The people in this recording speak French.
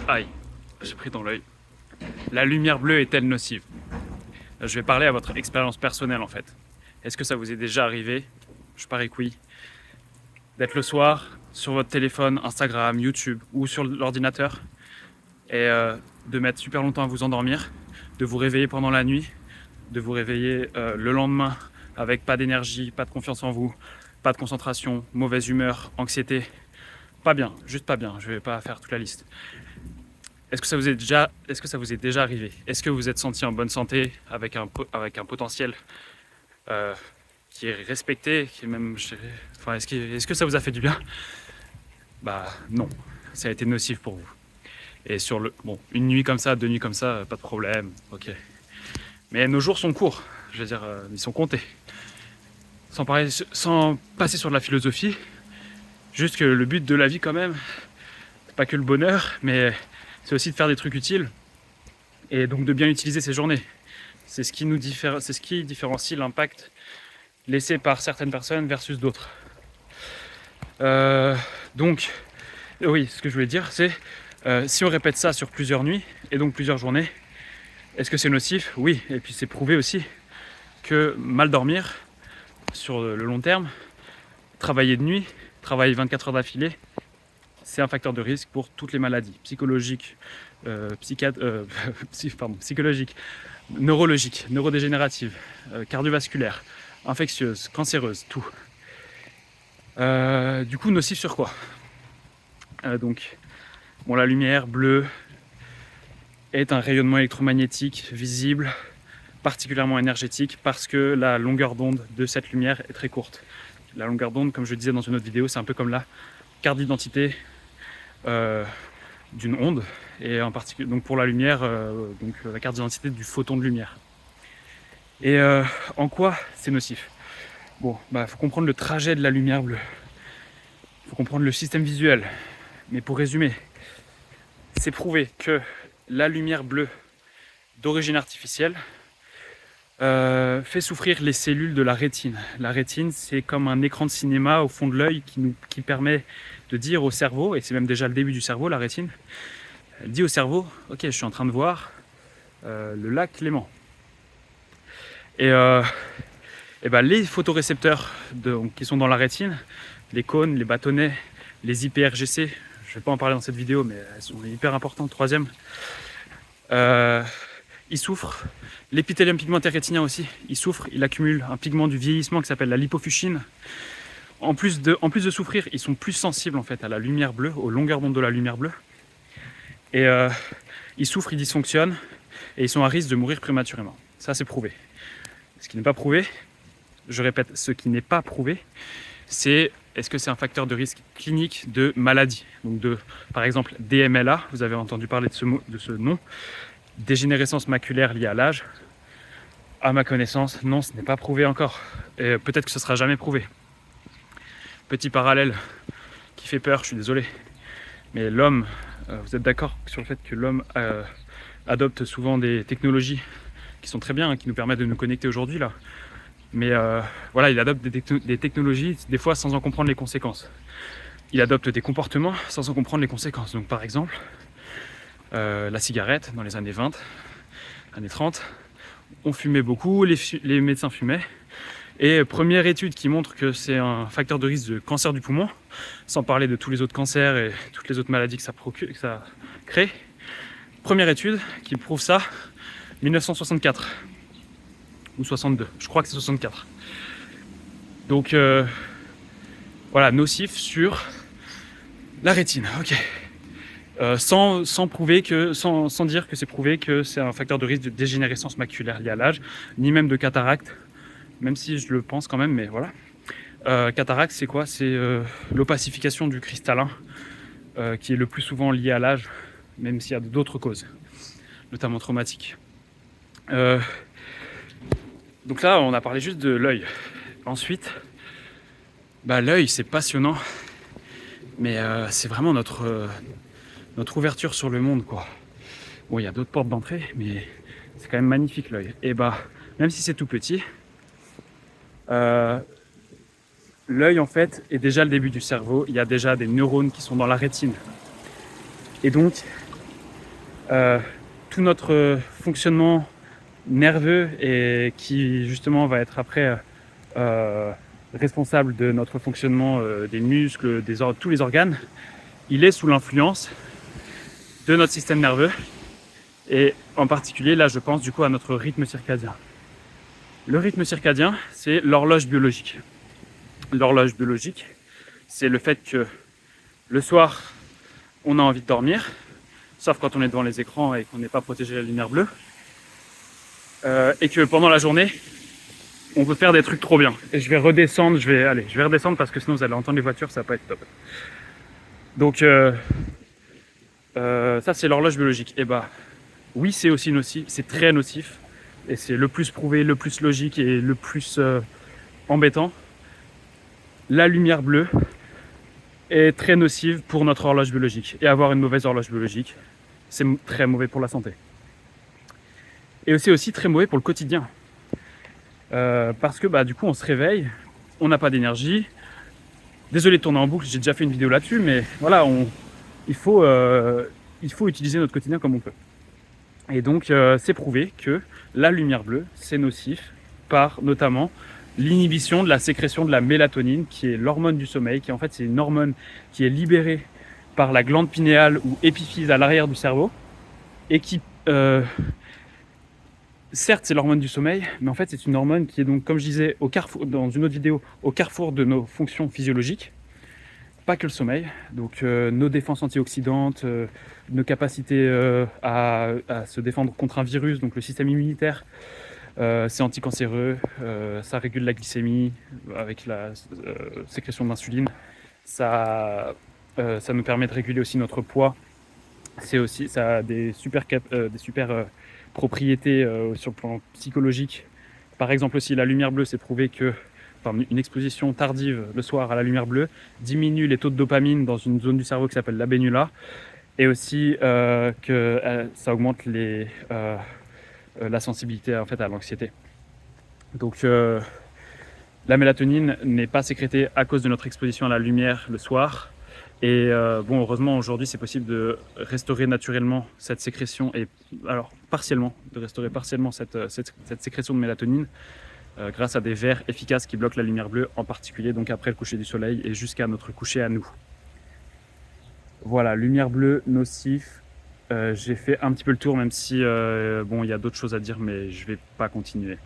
Aïe, j'ai pris dans l'œil. La lumière bleue est-elle nocive? Je vais parler à votre expérience personnelle en fait. Est-ce que ça vous est déjà arrivé? Je parie que oui. D'être le soir sur votre téléphone, Instagram, YouTube ou sur l'ordinateur et de mettre super longtemps à vous endormir, de vous réveiller pendant la nuit, de vous réveiller le lendemain avec pas d'énergie, pas de confiance en vous, pas de concentration, mauvaise humeur, anxiété. Pas bien, juste pas bien, je vais pas faire toute la liste. Est-ce que ça vous est déjà arrivé? Est-ce que vous êtes senti en bonne santé avec un potentiel euh, qui est respecté, qui est même, enfin, est-ce que ça vous a fait du bien? Bah non, ça a été nocif pour vous. Et une nuit comme ça, 2 nuits comme ça, pas de problème, ok. Mais nos jours sont courts, je veux dire, ils sont comptés. Sans passer sur de la philosophie, juste que le but de la vie quand même, c'est pas que le bonheur, mais c'est aussi de faire des trucs utiles et donc de bien utiliser ces journées. C'est ce qui différencie l'impact laissé par certaines personnes versus d'autres. Donc, oui, ce que je voulais dire, c'est si on répète ça sur plusieurs nuits et donc plusieurs journées, est-ce que c'est nocif? Oui, et puis c'est prouvé aussi que mal dormir sur le long terme, travailler de nuit, travailler 24 heures d'affilée, c'est un facteur de risque pour toutes les maladies psychologiques, psychologiques, neurologiques, neurodégénératives, cardiovasculaires, infectieuses, cancéreuses, tout. Du coup, nocif sur quoi? Donc, la lumière bleue est un rayonnement électromagnétique visible, particulièrement énergétique, parce que la longueur d'onde de cette lumière est très courte. La longueur d'onde, comme je le disais dans une autre vidéo, c'est un peu comme la carte d'identité d'une onde, et en particulier donc pour la lumière, la carte d'identité du photon de lumière. Et en quoi c'est nocif? Bon, faut comprendre le trajet de la lumière bleue. Il faut comprendre le système visuel. Mais pour résumer, c'est prouvé que la lumière bleue d'origine artificielle fait souffrir les cellules de la rétine. La rétine, c'est comme un écran de cinéma au fond de l'œil qui permet de dire au cerveau, et c'est même déjà le début du cerveau, la rétine, elle dit au cerveau, ok, je suis en train de voir le lac Léman. Et les photorécepteurs qui sont dans la rétine, les cônes, les bâtonnets, les IPRGC, je ne vais pas en parler dans cette vidéo, mais elles sont hyper importantes. Troisième, il souffre. L'épithélium pigmentaire rétinien aussi, il souffre. Il accumule un pigment du vieillissement qui s'appelle la lipofuchine. En plus de souffrir, ils sont plus sensibles en fait à la lumière bleue, aux longueurs d'onde de la lumière bleue. Et ils souffrent, ils dysfonctionnent, et ils sont à risque de mourir prématurément. Ça, c'est prouvé. Ce qui n'est pas prouvé, je répète, ce qui n'est pas prouvé, c'est est-ce que c'est un facteur de risque clinique de maladie. Donc par exemple, DMLA, vous avez entendu parler de ce nom, dégénérescence maculaire liée à l'âge. À ma connaissance, non, ce n'est pas prouvé encore. Et peut-être que ce ne sera jamais prouvé. Petit parallèle qui fait peur, je suis désolé. Mais l'homme, vous êtes d'accord sur le fait que l'homme adopte souvent des technologies qui sont très bien, qui nous permettent de nous connecter aujourd'hui là. Mais il adopte des technologies, des fois sans en comprendre les conséquences. Il adopte des comportements sans en comprendre les conséquences. Donc par exemple, la cigarette dans les années 20, années 30, on fumait beaucoup, les médecins fumaient. Et première étude qui montre que c'est un facteur de risque de cancer du poumon, sans parler de tous les autres cancers et toutes les autres maladies que ça crée. Première étude qui prouve ça, 1964 ou 62, je crois que c'est 64. Donc nocif sur la rétine, ok. Sans dire que c'est prouvé que c'est un facteur de risque de dégénérescence maculaire liée à l'âge, ni même de cataracte, même si je le pense quand même, mais voilà. Cataracte, c'est quoi? C'est l'opacification du cristallin, qui est le plus souvent lié à l'âge, même s'il y a d'autres causes, notamment traumatiques. Donc là, on a parlé juste de l'œil. Ensuite, l'œil, c'est passionnant, mais c'est vraiment notre ouverture sur le monde, quoi. Bon, il y a d'autres portes d'entrée, mais c'est quand même magnifique l'œil. Et même si c'est tout petit, l'œil en fait est déjà le début du cerveau. Il y a déjà des neurones qui sont dans la rétine. Et donc, tout notre fonctionnement nerveux et qui justement va être après responsable de notre fonctionnement des muscles, tous les organes, il est sous l'influence de notre système nerveux et en particulier là je pense du coup à notre rythme circadien. Le rythme circadien, c'est l'horloge biologique. L'horloge biologique, c'est le fait que le soir, on a envie de dormir, sauf quand on est devant les écrans et qu'on n'est pas protégé de la lumière bleue, et que pendant la journée, on veut faire des trucs trop bien. Et je vais redescendre, je vais redescendre parce que sinon vous allez entendre les voitures, ça va pas être top. Donc ça c'est l'horloge biologique. Et bah oui, c'est aussi nocif, c'est très nocif, et c'est le plus prouvé, le plus logique et le plus embêtant. La lumière bleue est très nocive pour notre horloge biologique. Et avoir une mauvaise horloge biologique, c'est très mauvais pour la santé. Et c'est aussi très mauvais pour le quotidien. Parce que bah, du coup, on se réveille, on n'a pas d'énergie. Désolé de tourner en boucle, j'ai déjà fait une vidéo là-dessus, mais voilà, il faut utiliser notre quotidien comme on peut. Et donc, c'est prouvé que la lumière bleue, c'est nocif par notamment l'inhibition de la sécrétion de la mélatonine, qui est l'hormone du sommeil, qui en fait c'est une hormone qui est libérée par la glande pinéale ou épiphyse à l'arrière du cerveau, et qui, certes c'est l'hormone du sommeil, mais en fait c'est une hormone qui est donc, comme je disais au carrefour, dans une autre vidéo, au carrefour de nos fonctions physiologiques, pas que le sommeil, donc nos défenses antioxydantes, nos capacités à se défendre contre un virus, donc le système immunitaire, c'est anticancéreux, ça régule la glycémie avec la sécrétion d'insuline, ça nous permet de réguler aussi notre poids, ça a des super propriétés sur le plan psychologique. Par exemple aussi la lumière bleue, c'est prouvé que une exposition tardive le soir à la lumière bleue diminue les taux de dopamine dans une zone du cerveau qui s'appelle l'abénula, et aussi que ça augmente la sensibilité en fait à l'anxiété. Donc la mélatonine n'est pas sécrétée à cause de notre exposition à la lumière le soir. Et bon, heureusement aujourd'hui c'est possible de restaurer naturellement cette sécrétion, et alors de restaurer partiellement cette sécrétion de mélatonine grâce à des verres efficaces qui bloquent la lumière bleue, en particulier donc après le coucher du soleil et jusqu'à notre coucher à nous. Voilà, lumière bleue, nocif. J'ai fait un petit peu le tour, même si bon, il y a d'autres choses à dire, mais je vais pas continuer.